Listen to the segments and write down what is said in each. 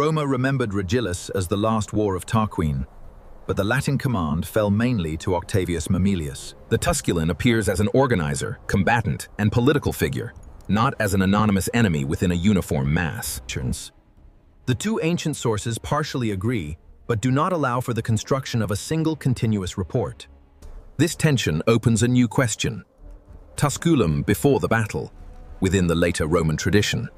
Roma remembered Regillus as the last war of Tarquin, but the Latin command fell mainly to Octavius Mamilius. The Tusculan appears as an organizer, combatant, and political figure, not as an anonymous enemy within a uniform mass. The two ancient sources partially agree, but do not allow for the construction of a single continuous report. This tension opens a new question. Tusculum before the battle, within the later Roman tradition.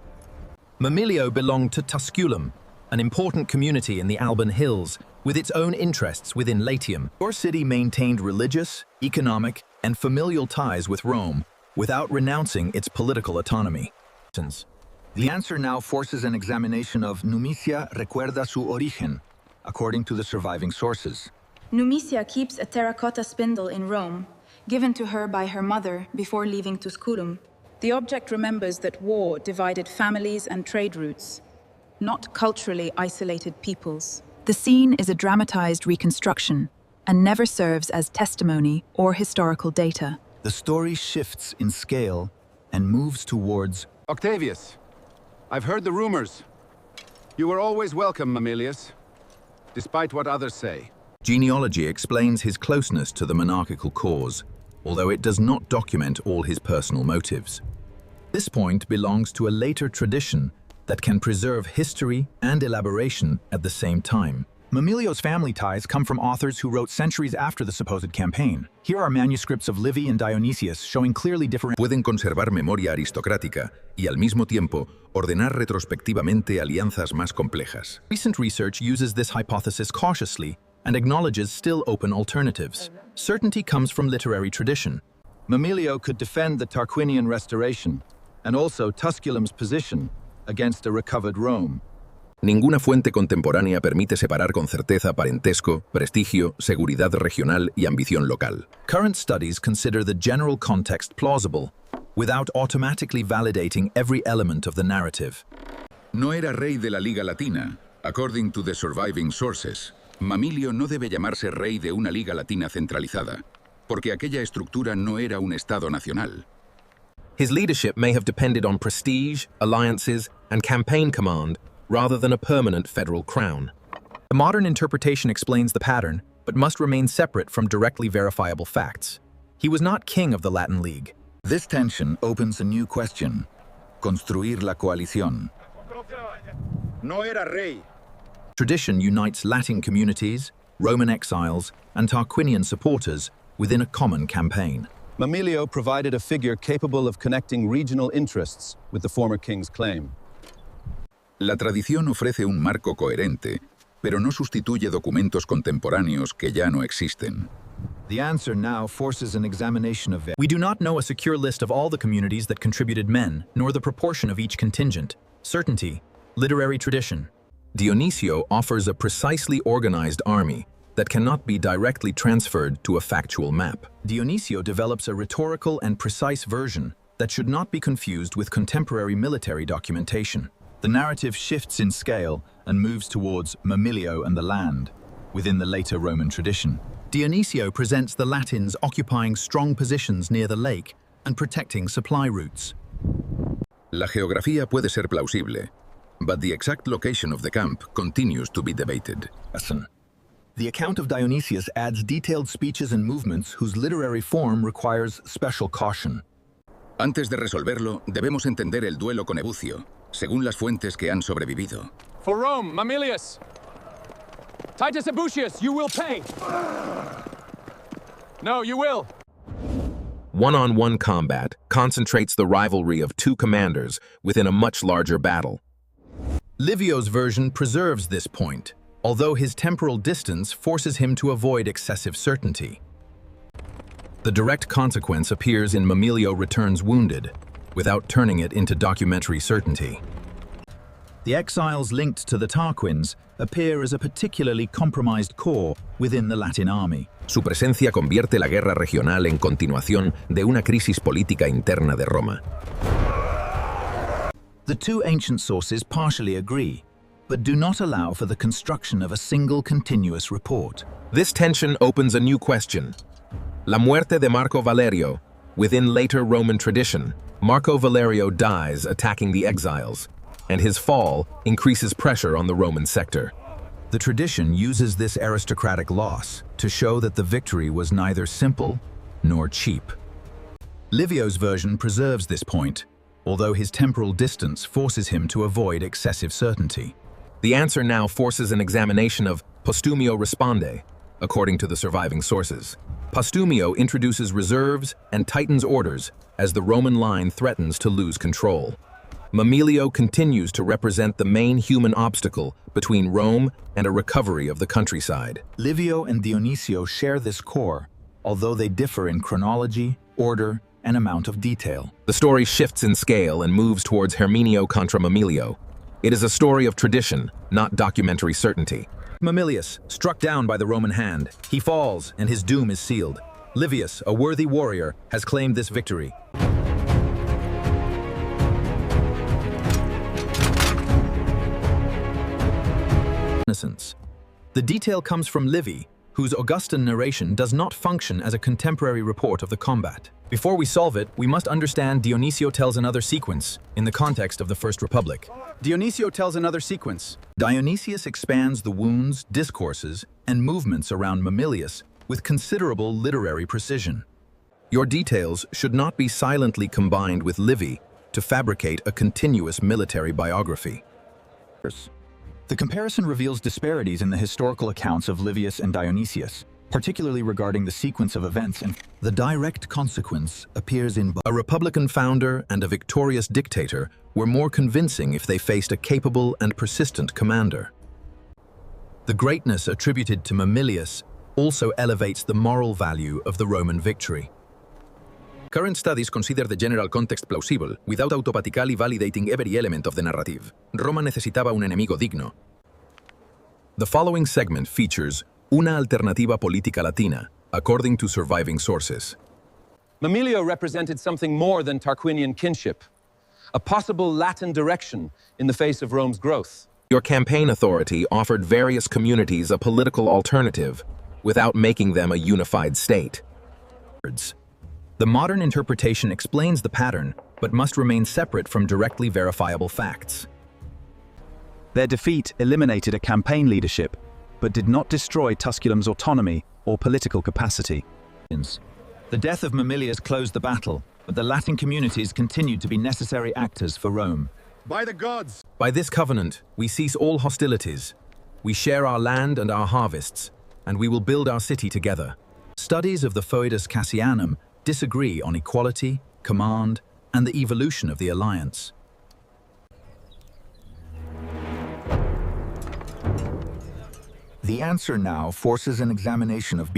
Mamilio belonged to Tusculum, an important community in the Alban Hills, with its own interests within Latium. Your city maintained religious, economic, and familial ties with Rome, without renouncing its political autonomy. The answer now forces an examination of Numicia recuerda su origen, according to the surviving sources. Numicia keeps a terracotta spindle in Rome, given to her by her mother before leaving Tusculum. The object remembers that war divided families and trade routes, not culturally isolated peoples. The scene is a dramatized reconstruction and never serves as testimony or historical data. The story shifts in scale and moves towards... Octavius, I've heard the rumors. You were always welcome, Mamilius, despite what others say. Genealogy explains his closeness to the monarchical cause, although it does not document all his personal motives. This point belongs to a later tradition that can preserve history and elaboration at the same time. Mamilio's family ties come from authors who wrote centuries after the supposed campaign. Here are manuscripts of Livy and Dionysius showing clearly different... Pueden conservar memoria aristocrática y al mismo tiempo ordenar retrospectivamente alianzas más complejas. Recent research uses this hypothesis cautiously and acknowledges still open alternatives. Certainty comes from literary tradition. Mamilio could defend the Tarquinian restoration and also Tusculum's position against a recovered Rome. Ninguna fuente contemporánea permite separar con certeza parentesco, prestigio, seguridad regional y ambición local. Current studies consider the general context plausible, without automatically validating every element of the narrative. No era rey de la Liga Latina. According to the surviving sources, Mamilio no debe llamarse rey de una Liga Latina centralizada, porque aquella estructura no era un Estado nacional. His leadership may have depended on prestige, alliances, and campaign command, rather than a permanent federal crown. The modern interpretation explains the pattern, but must remain separate from directly verifiable facts. He was not king of the Latin League. This tension opens a new question. Construir la coalición. No era rey. Tradition unites Latin communities, Roman exiles, and Tarquinian supporters within a common campaign. Mamilio provided a figure capable of connecting regional interests with the former king's claim. La tradición ofrece un marco coherente, pero no sustituye documentos contemporáneos que ya no existen. The answer now forces an examination of... We do not know a secure list of all the communities that contributed men, nor the proportion of each contingent. Certainty, literary tradition. Dionisio offers a precisely organized army that cannot be directly transferred to a factual map. Dionisio develops a rhetorical and precise version that should not be confused with contemporary military documentation. The narrative shifts in scale and moves towards Mamilio and the land, within the later Roman tradition. Dionisio presents the Latins occupying strong positions near the lake and protecting supply routes. La geografía puede ser plausible, but the exact location of the camp continues to be debated. The account of Dionysius adds detailed speeches and movements whose literary form requires special caution. Antes de resolverlo, debemos entender el duelo con Ebucio, según las fuentes que han sobrevivido. For Rome, Mamilius! Titus Ebucius, you will pay! No, you will! One-on-one combat concentrates the rivalry of two commanders within a much larger battle. Livio's version preserves this point, although his temporal distance forces him to avoid excessive certainty. The direct consequence appears in Mamilio returns wounded, without turning it into documentary certainty. The exiles linked to the Tarquins appear as a particularly compromised core within the Latin army. Su presencia convierte la guerra regional en continuación de una crisis política interna de Roma. The two ancient sources partially agree, but do not allow for the construction of a single continuous report. This tension opens a new question. La muerte de Marco Valerio. Within later Roman tradition, Marco Valerio dies attacking the exiles. and his fall increases pressure on the Roman sector. The tradition uses this aristocratic loss to show that the victory was neither simple nor cheap. Livio's version preserves this point, although his temporal distance forces him to avoid excessive certainty. The answer now forces an examination of postumio responde, according to the surviving sources. Postumio introduces reserves and tightens orders as the Roman line threatens to lose control. Mamilio continues to represent the main human obstacle between Rome and a recovery of the countryside. Livio and Dionisio share this core, although they differ in chronology, order, and amount of detail. The story shifts in scale and moves towards Herminio contra Mamilio. It is a story of tradition, not documentary certainty. Mamilius, struck down by the Roman hand, he falls and his doom is sealed. Livius, a worthy warrior, has claimed this victory. The detail comes from Livy, whose Augustan narration does not function as a contemporary report of the combat. Before we solve it, we must understand Dionisio tells another sequence in the context of the First Republic. Dionisio tells another sequence. Dionysius expands the wounds, discourses, and movements around Mamilius with considerable literary precision. Your details should not be silently combined with Livy to fabricate a continuous military biography. The comparison reveals disparities in the historical accounts of Livius and Dionysius, particularly regarding the sequence of events and the direct consequence appears in a Republican founder and a victorious dictator were more convincing if they faced a capable and persistent commander. The greatness attributed to Mamilius also elevates the moral value of the Roman victory. Current studies consider the general context plausible without automatically validating every element of the narrative. Roma necesitaba un enemigo digno. The following segment features una alternativa política latina, according to surviving sources. Mamilio represented something more than Tarquinian kinship, a possible Latin direction in the face of Rome's growth. Your campaign authority offered various communities a political alternative without making them a unified state. The modern interpretation explains the pattern, but must remain separate from directly verifiable facts. Their defeat eliminated a campaign leadership, but did not destroy Tusculum's autonomy or political capacity. The death of Mamilius closed the battle, but the Latin communities continued to be necessary actors for Rome. By the gods! By this covenant, we cease all hostilities. We share our land and our harvests, and we will build our city together. Studies of the Foedus Cassianum disagree on equality, command, and the evolution of the alliance. The answer now forces an examination of